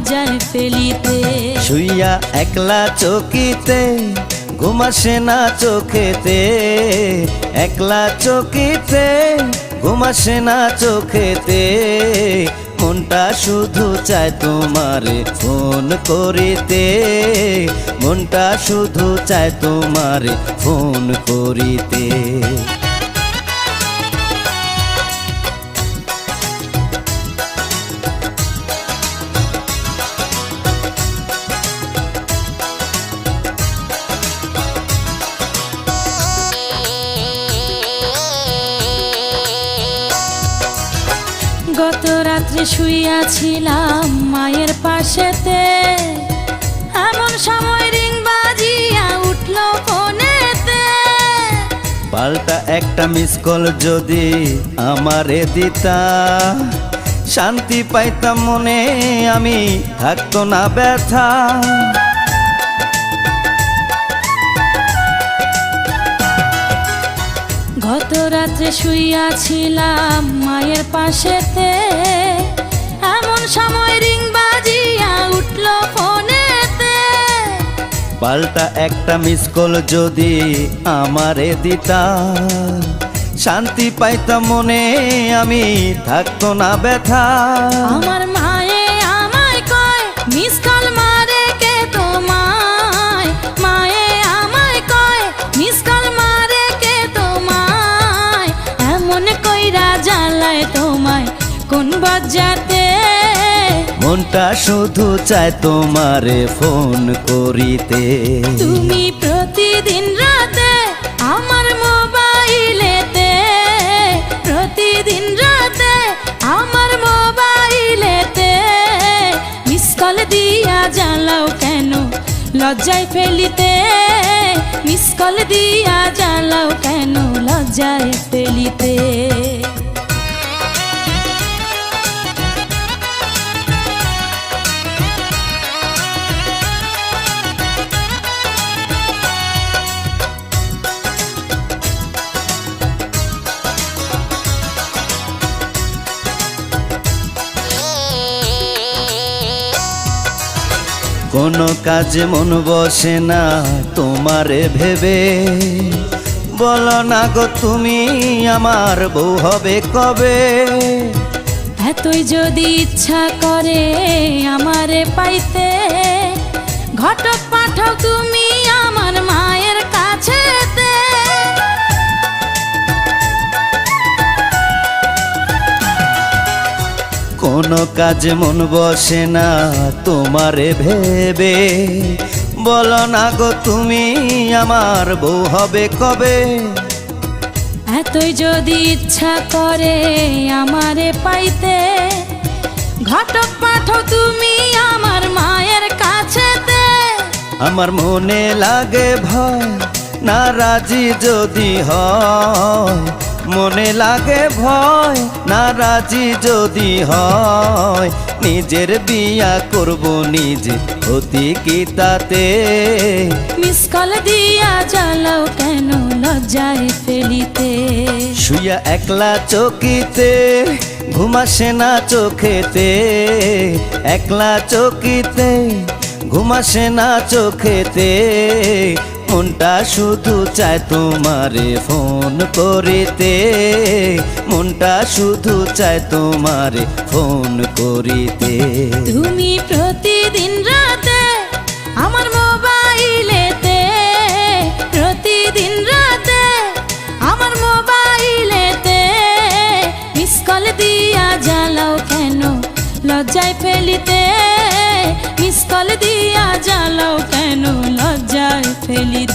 লজ্জায় ফেলিতে। শুইয়া একলা চকিতে ঘুম আসে না চোখেতে, একলা চকিতে ঘুম আসে না চোখেতে। মনটা শুধু চায় তোমারে ফোন করিতে, মনটা শুধু চায় তোমারে ফোন করিতে। গত রাত্রে শুইয়াছিলাম মায়ের পাশেতে, এমন সময় রিং বাজিয়া উঠল ফোনেতে। পাল্টা একটা মিস কল যদি আমারে দিতা, শান্তি পাইতাম মনে, আমি থাকতো না ব্যথা। গত রাত্রে শুইয়াছিলাম মায়ের পাশেতে, এমন সময় রিং বাজিয়া উঠল ফোনেতে। পাল্টা একটা মিস কল যদি আমারে দিতা, শান্তি পাইতাম মনে, আমি থাকতো না ব্যথা। আমার মায়ে আমায় কয় মিস কল মারে কে তোমায়, মায়ে আমায় কয় মিস কল মারে কে তোমায়। এমন কইরা জ্বালায় তোমায় কোন বজ্জাতে, মনটা শুধু চায় তোমারে ফোন করিতে। তুমি প্রতিদিন রাতে আমার মোবাইলেতে, প্রতিদিন রাতে আমার মোবাইলেতে মিস কল দিয়া জ্বালাও কেন লজ্জায় ফেলিতে, মিস কল দিয়া জ্বালাও কেন লজ্জায় ফেলিতে। কোনো কাজে মন বসে না তোমারে ভেবে, বলো না গো তুমি আমার বউ হবে কবে। এতই যদি ইচ্ছা করে আমারে পাইতে, ঘটক পাঠাও তুমি আমার মায়ের কাছেতে। কোনো কাজে মন বসে না তোমারে ভেবে, বলো না গো তুমি আমার বউ হবে কবে। এতই যদি ইচ্ছা করে আমারে পাইতে, ঘটক পাঠাও তুমি আমার মায়ের কাছেতে। আমার মনে লাগে ভয় না রাজি যদি হয়, মনে লাগে ভয় না রাজি যদি হয়। নিজের বিয়া করব নিজে হতি কি তাতে, মিস কল দিয়া জ্বালাও কেন লজ্জায় ফেলিতে। শুইয়া একলা চকিতে ঘুম আসে না চোখেতে, একলা চকিতে ঘুম আসে না চোখেতে। মনটা শুধু চায় তোমারে ফোন করিতে, মনটা শুধু চায় তোমারে ফোন করিতে। তুমি প্রতিদিন রাতে আমার মোবাইলেতে, প্রতিদিন রাতে আমার মোবাইলেতে মিস কল দিয়া জ্বালাও কেন লজ্জায় ফেলিতে, মিস কল দিয়া জ্বালাও কেন লজ্জায় ফেলিতে।